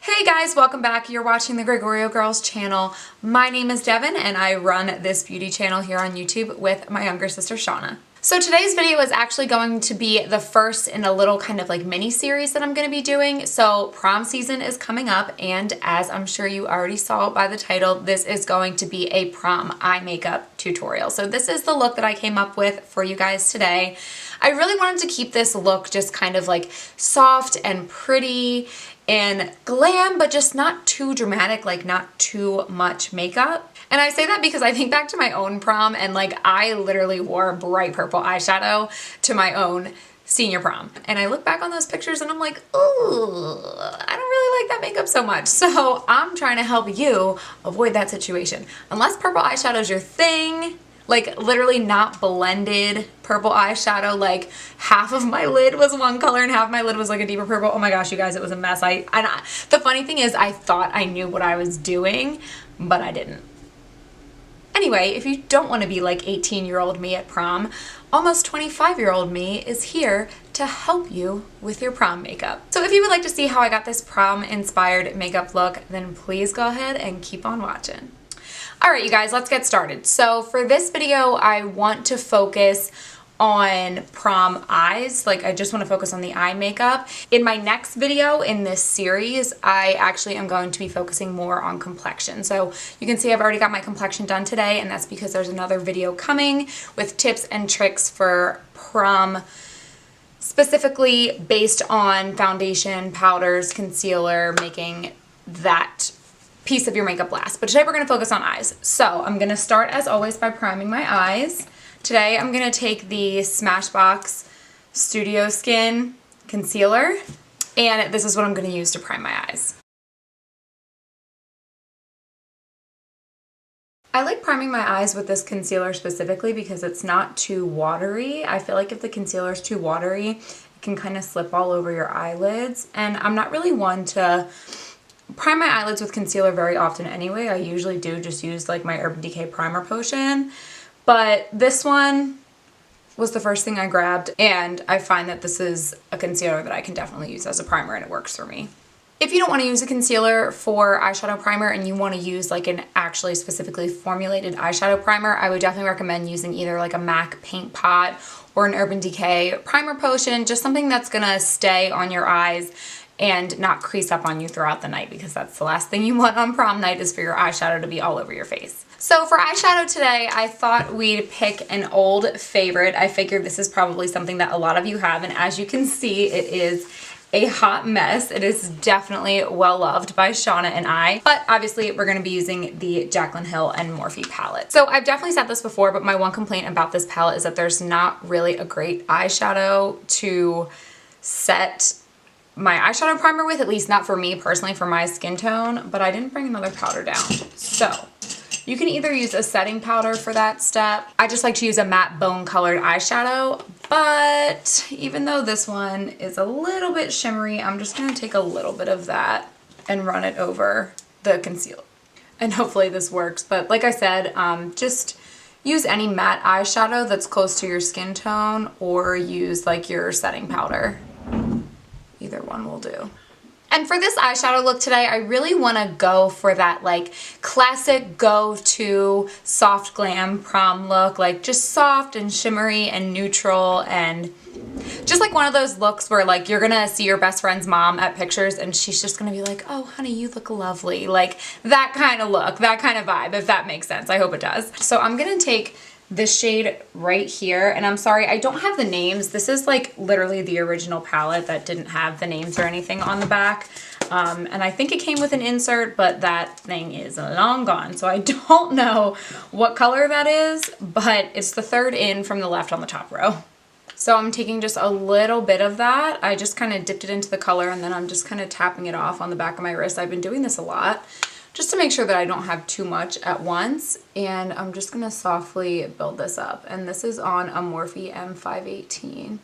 Hey guys, welcome back. You're watching the Gregorio Girls channel. My name is Devin and I run this beauty channel here on YouTube with my younger sister Shauna. So today's video is actually going to be the first in a little kind of like mini series that I'm going to be doing. So prom season is coming up, and as I'm sure you already saw by the title, this is going to be a prom eye makeup tutorial. So this is the look that I came up with for you guys today. I really wanted to keep this look just kind of like soft and pretty and glam, but just not too dramatic, like not too much makeup. And I say that because I think back to my own prom, and like I literally wore bright purple eyeshadow to my own senior prom. And I look back on those pictures and I'm like, ooh, I don't really like that makeup so much. So I'm trying to help you avoid that situation. Unless purple eyeshadow is your thing, like literally not blended purple eyeshadow, like half of my lid was one color and half of my lid was like a deeper purple. Oh my gosh, you guys, it was a mess. The funny thing is I thought I knew what I was doing, but I didn't. Anyway, if you don't want to be like 18-year-old me at prom, almost 25-year-old me is here to help you with your prom makeup. So if you would like to see how I got this prom-inspired makeup look, then please go ahead and keep on watching. Alright you guys, let's get started. So for this video, I want to focus on prom eyes. Like I just want to focus on the eye makeup. In my next video in this series, I actually am going to be focusing more on complexion. So you can see I've already got my complexion done today, and that's because there's another video coming with tips and tricks for prom, specifically based on foundation, powders, concealer, making that piece of your makeup last. But today we're going to focus on eyes. So I'm going to start as always by priming my eyes. Today I'm going to take the Smashbox Studio Skin Concealer, and this is what I'm going to use to prime my eyes. I like priming my eyes with this concealer specifically because it's not too watery. I feel like if the concealer is too watery, it can kind of slip all over your eyelids, and I'm not really one to prime my eyelids with concealer very often anyway. I usually do just use like my Urban Decay primer potion. But this one was the first thing I grabbed, and I find that this is a concealer that I can definitely use as a primer, and it works for me. If you don't want to use a concealer for eyeshadow primer and you want to use like an actually specifically formulated eyeshadow primer, I would definitely recommend using either like a MAC paint pot or an Urban Decay primer potion, just something that's gonna stay on your eyes and not crease up on you throughout the night, because that's the last thing you want on prom night, is for your eyeshadow to be all over your face. So for eyeshadow today, I thought we'd pick an old favorite. I figured this is probably something that a lot of you have, and as you can see, it is a hot mess. It is definitely well loved by Shauna and I, but obviously we're going to be using the Jaclyn Hill and Morphe palette. So I've definitely said this before, but my one complaint about this palette is that there's not really a great eyeshadow to set my eyeshadow primer with, at least not for me personally, for my skin tone, but I didn't bring another powder down. So you can either use a setting powder for that step. I just like to use a matte bone colored eyeshadow, but even though this one is a little bit shimmery, I'm just gonna take a little bit of that and run it over the concealer. And hopefully this works, but like I said, just use any matte eyeshadow that's close to your skin tone, or use like your setting powder. Either one will do. And for this eyeshadow look today, I really want to go for that like classic go-to soft glam prom look, like just soft and shimmery and neutral, and just like one of those looks where like you're gonna see your best friend's mom at pictures and she's just gonna be like, oh honey, you look lovely. Like that kind of look, that kind of vibe, if that makes sense. I hope it does. So I'm gonna take this shade right here, and I'm sorry I don't have the names. This is like literally the original palette that didn't have the names or anything on the back, and I think it came with an insert, but that thing is long gone, so I don't know what color that is, but it's the third in from the left on the top row. So I'm taking just a little bit of that. I just kind of dipped it into the color, and then I'm just kind of tapping it off on the back of my wrist. I've been doing this a lot just to make sure that I don't have too much at once, and I'm just gonna softly build this up. And this is on a Morphe M518.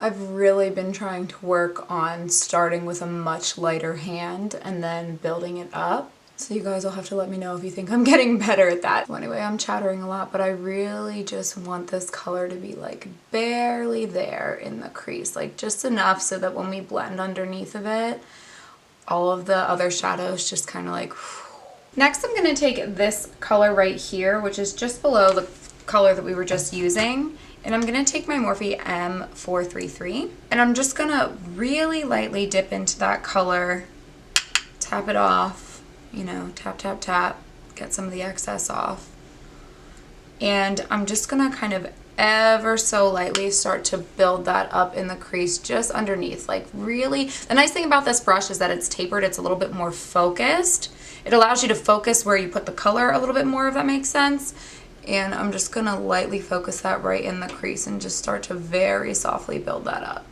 I've really been trying to work on starting with a much lighter hand and then building it up. So you guys will have to let me know if you think I'm getting better at that. Well, anyway, I'm chattering a lot, but I really just want this color to be like barely there in the crease, like just enough so that when we blend underneath of it, all of the other shadows just kind of like... Next, I'm going to take this color right here, which is just below the color that we were just using. And I'm going to take my Morphe M433. And I'm just going to really lightly dip into that color, tap it off. You know, tap, tap, tap, get some of the excess off. And I'm just gonna kind of ever so lightly start to build that up in the crease just underneath. Like really, the nice thing about this brush is that it's tapered, it's a little bit more focused. It allows you to focus where you put the color a little bit more, if that makes sense. And I'm just gonna lightly focus that right in the crease and just start to very softly build that up.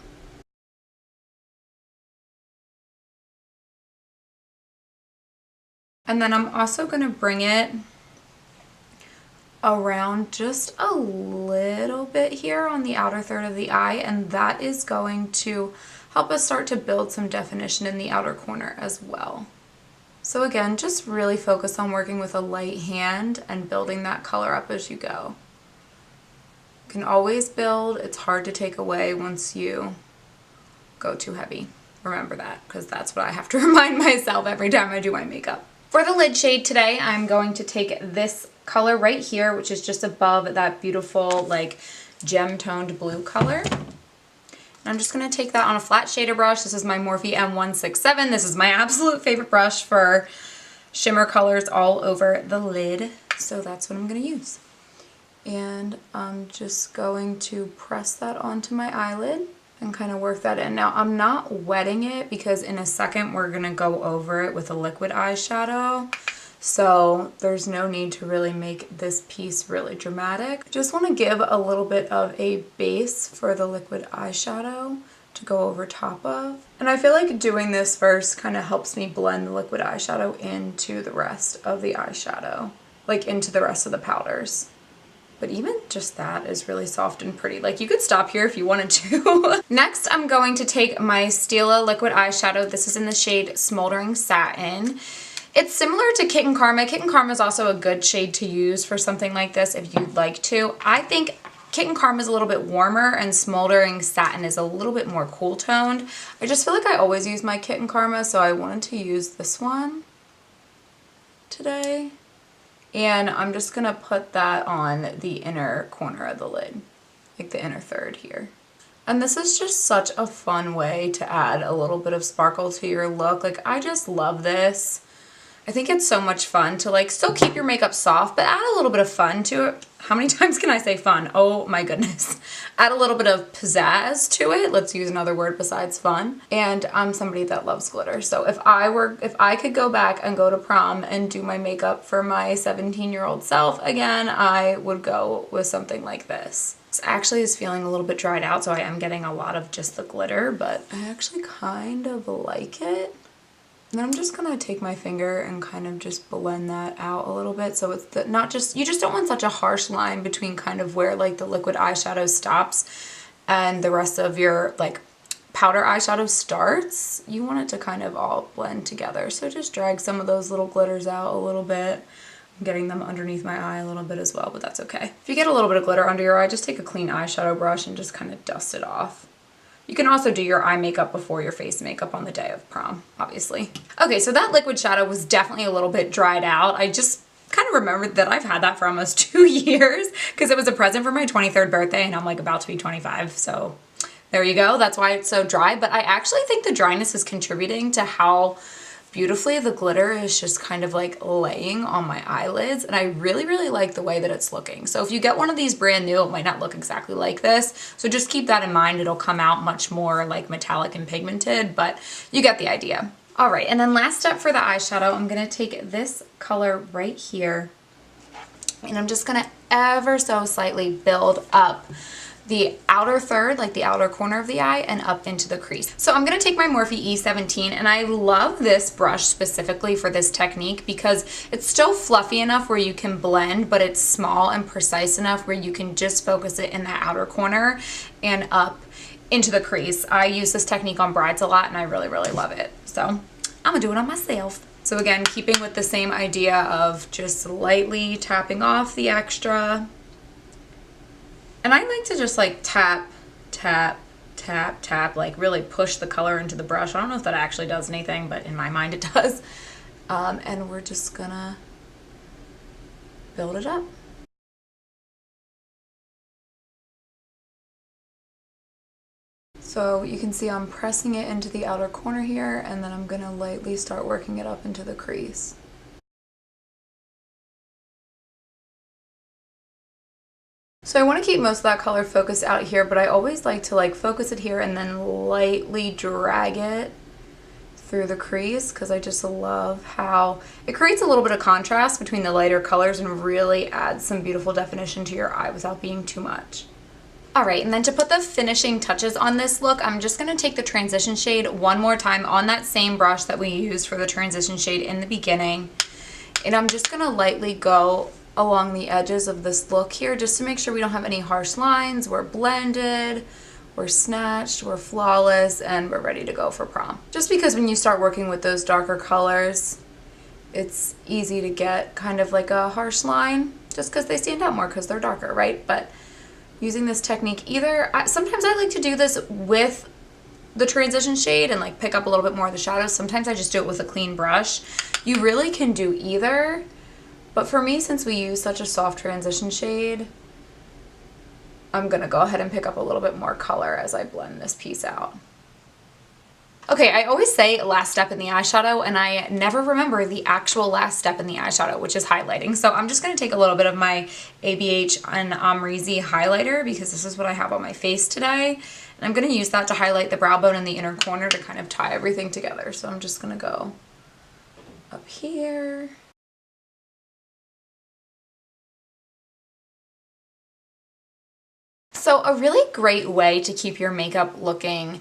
And then I'm also going to bring it around just a little bit here on the outer third of the eye, and that is going to help us start to build some definition in the outer corner as well. So again, just really focus on working with a light hand and building that color up as you go. You can always build, it's hard to take away once you go too heavy. Remember that, because that's what I have to remind myself every time I do my makeup. For the lid shade today, I'm going to take this color right here, which is just above that beautiful like gem toned blue color. And I'm just going to take that on a flat shader brush. This is my Morphe M167. This is my absolute favorite brush for shimmer colors all over the lid. So that's what I'm going to use. And I'm just going to press that onto my eyelid and kind of work that in. Now I'm not wetting it because in a second we're gonna go over it with a liquid eyeshadow. So there's no need to really make this piece really dramatic. Just want to give a little bit of a base for the liquid eyeshadow to go over top of. And I feel like doing this first kind of helps me blend the liquid eyeshadow into the rest of the eyeshadow, like into the rest of the powders. But even just that is really soft and pretty. Like you could stop here if you wanted to. Next, I'm going to take my Stila liquid eyeshadow. This is in the shade Smoldering Satin. It's similar to Kitten Karma. Kitten Karma is also a good shade to use for something like this if you'd like to. I think Kitten Karma is a little bit warmer and Smoldering Satin is a little bit more cool toned. I just feel like I always use my Kitten Karma, so I wanted to use this one today. And I'm just gonna put that on the inner corner of the lid, like the inner third here. And this is just such a fun way to add a little bit of sparkle to your look. Like I just love this. I think it's so much fun to like still keep your makeup soft, but add a little bit of fun to it. How many times can I say fun? Oh my goodness. Add a little bit of pizzazz to it. Let's use another word besides fun. And I'm somebody that loves glitter. So if I could go back and go to prom and do my makeup for my 17-year-old self again, I would go with something like this. This actually is feeling a little bit dried out, so I am getting a lot of just the glitter, but I actually kind of like it. And then I'm just gonna take my finger and kind of just blend that out a little bit, so it's not just, you just don't want such a harsh line between kind of where like the liquid eyeshadow stops and the rest of your like powder eyeshadow starts. You want it to kind of all blend together. So just drag some of those little glitters out a little bit. I'm getting them underneath my eye a little bit as well, but that's okay. If you get a little bit of glitter under your eye, just take a clean eyeshadow brush and just kind of dust it off. You can also do your eye makeup before your face makeup on the day of prom, obviously. Okay, so that liquid shadow was definitely a little bit dried out. I just kind of remembered that I've had that for almost 2 years because it was a present for my 23rd birthday and I'm like about to be 25, so there you go. That's why it's so dry, but I actually think the dryness is contributing to how beautifully the glitter is just kind of like laying on my eyelids, and I really, really like the way that it's looking. So if you get one of these brand new, it might not look exactly like this. So just keep that in mind. It'll come out much more like metallic and pigmented, but you get the idea. All right, and then last step for the eyeshadow, I'm gonna take this color right here, and I'm just gonna ever so slightly build up the outer third, like the outer corner of the eye, and up into the crease. So I'm gonna take my Morphe E17, and I love this brush specifically for this technique because it's still fluffy enough where you can blend, but it's small and precise enough where you can just focus it in that outer corner and up into the crease. I use this technique on brides a lot, and I really, really love it. So I'm gonna do it on myself. So again, keeping with the same idea of just lightly tapping off the extra. And I like to just like tap, tap, tap, tap, like really push the color into the brush. I don't know if that actually does anything, but in my mind it does. And we're just gonna build it up. So you can see I'm pressing it into the outer corner here, and then I'm gonna lightly start working it up into the crease. So I want to keep most of that color focused out here, but I always like to like focus it here and then lightly drag it through the crease, because I just love how it creates a little bit of contrast between the lighter colors and really adds some beautiful definition to your eye without being too much. Alright, and then to put the finishing touches on this look, I'm just going to take the transition shade one more time on that same brush that we used for the transition shade in the beginning. And I'm just going to lightly go along the edges of this look here just to make sure we don't have any harsh lines. We're blended, we're snatched, we're flawless, and we're ready to go for prom. Just because when you start working with those darker colors, it's easy to get kind of like a harsh line just because they stand out more because they're darker, right? But using this technique sometimes I like to do this with the transition shade and like pick up a little bit more of the shadows. Sometimes I just do it with a clean brush. You really can do either, but for me, since we use such a soft transition shade, I'm gonna go ahead and pick up a little bit more color as I blend this piece out. Okay, I always say last step in the eyeshadow, and I never remember the actual last step in the eyeshadow, which is highlighting. So I'm just going to take a little bit of my ABH and Amrezy highlighter, because this is what I have on my face today. And I'm going to use that to highlight the brow bone in the inner corner to kind of tie everything together. So I'm just going to go up here. So a really great way to keep your makeup looking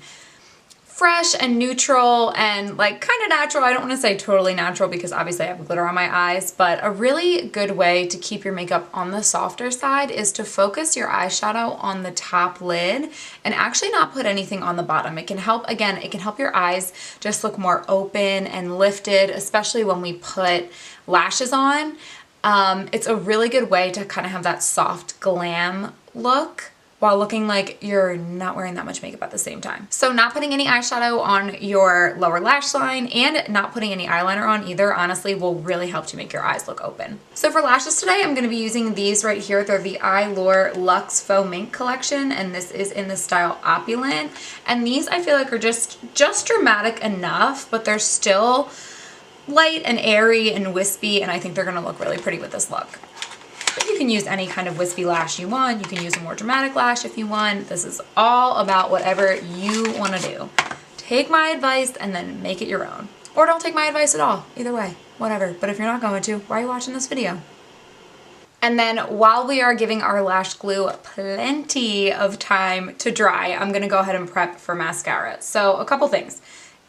fresh and neutral and like kind of natural. I don't want to say totally natural because obviously I have glitter on my eyes, but a really good way to keep your makeup on the softer side is to focus your eyeshadow on the top lid and actually not put anything on the bottom. It can help, again, it can help your eyes just look more open and lifted, especially when we put lashes on. It's a really good way to kind of have that soft glam look while looking like you're not wearing that much makeup at the same time. So not putting any eyeshadow on your lower lash line and not putting any eyeliner on either, honestly, will really help to make your eyes look open. So for lashes today, I'm gonna be using these right here. They're the Eylure Luxe Faux Mink collection, and this is in the style Opulent. And these I feel like are just dramatic enough, but they're still light and airy and wispy, and I think they're gonna look really pretty with this look. But you can use any kind of wispy lash you want. You can use a more dramatic lash if you want. This is all about whatever you want to do. Take my advice and then make it your own. Or don't take my advice at all. Either way, whatever. But if you're not going to, why are you watching this video? And then while we are giving our lash glue plenty of time to dry, I'm going to go ahead and prep for mascara. So a couple things.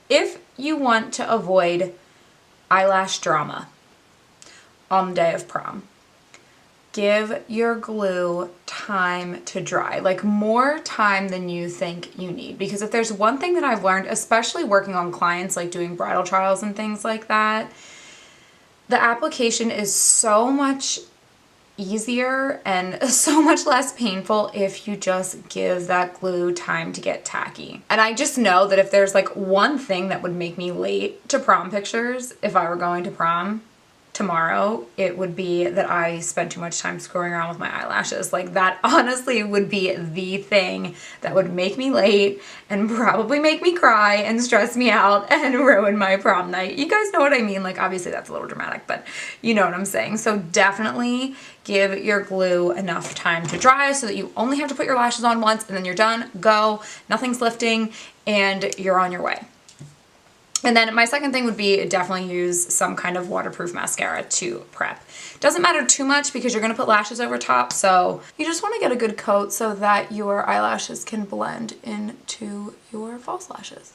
If you want to avoid eyelash drama on the day of prom, give your glue time to dry, like more time than you think you need. Because if there's one thing that I've learned, especially working on clients, like doing bridal trials and things like that, the application is so much easier and so much less painful if you just give that glue time to get tacky. And I just know that if there's like one thing that would make me late to prom pictures, if I were going to prom tomorrow, it would be that I spent too much time screwing around with my eyelashes. Like that honestly would be the thing that would make me late and probably make me cry and stress me out and ruin my prom night. You guys know what I mean? Like obviously that's a little dramatic, but you know what I'm saying. So definitely give your glue enough time to dry so that you only have to put your lashes on once and then you're done, go, nothing's lifting, and you're on your way. And then my second thing would be definitely use some kind of waterproof mascara to prep. Doesn't matter too much because you're gonna put lashes over top, so you just wanna get a good coat so that your eyelashes can blend into your false lashes.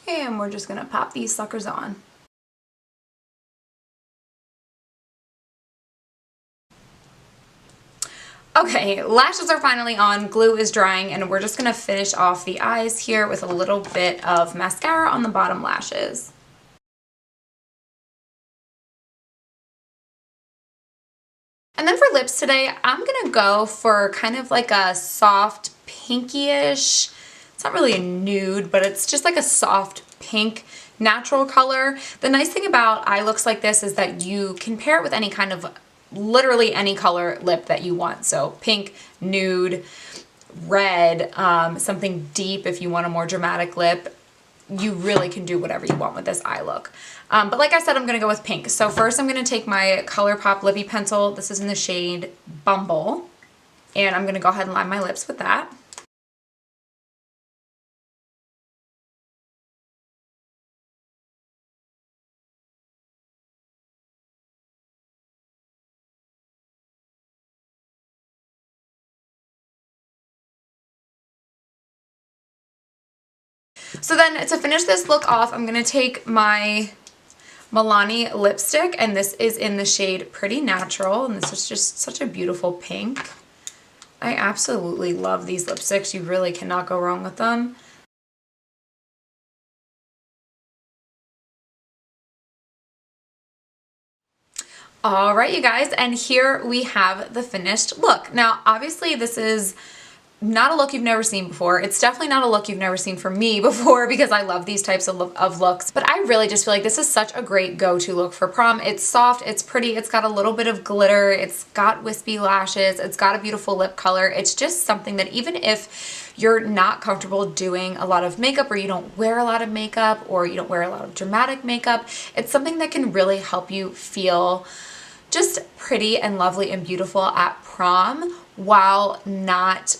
And we're just gonna pop these suckers on. Okay, lashes are finally on, glue is drying, and we're just gonna finish off the eyes here with a little bit of mascara on the bottom lashes. And then for lips today, I'm gonna go for kind of like a soft pinkyish, it's not really a nude, but it's just like a soft pink natural color. The nice thing about eye looks like this is that you can pair it with any kind of, literally any color lip that you want. So pink, nude, red, something deep if you want a more dramatic lip. You really can do whatever you want with this eye look. But like I said, I'm gonna go with pink. So first I'm gonna take my ColourPop Lippy Pencil. This is in the shade Bumble. And I'm gonna go ahead and line my lips with that. So then to finish this look off, I'm gonna take my Milani lipstick, and this is in the shade Pretty Natural, and this is just such a beautiful pink. I absolutely love these lipsticks. You really cannot go wrong with them. All right, you guys, and here we have the finished look. Now, obviously this is not a look you've never seen before. It's definitely not a look you've never seen from me before because I love these types of looks. But I really just feel like this is such a great go-to look for prom. It's soft, it's pretty, it's got a little bit of glitter, it's got wispy lashes, it's got a beautiful lip color. It's just something that even if you're not comfortable doing a lot of makeup, or you don't wear a lot of makeup, or you don't wear a lot of dramatic makeup, it's something that can really help you feel just pretty and lovely and beautiful at prom while not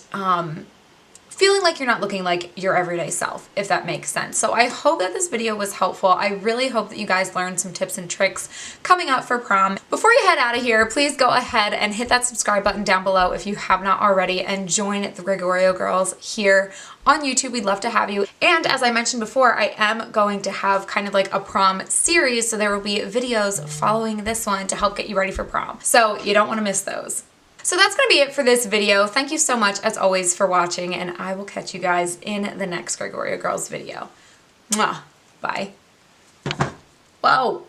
feeling like you're not looking like your everyday self, if that makes sense. So I hope that this video was helpful. I really hope that you guys learned some tips and tricks coming up for prom. Before you head out of here, please go ahead and hit that subscribe button down below if you have not already, and join the Gregorio girls here on YouTube. We'd love to have you. And as I mentioned before, I am going to have kind of like a prom series, so there will be videos following this one to help get you ready for prom. So you don't want to miss those. So that's going to be it for this video. Thank you so much, as always, for watching, and I will catch you guys in the next Gregorio Girls video. Mwah. Bye. Whoa.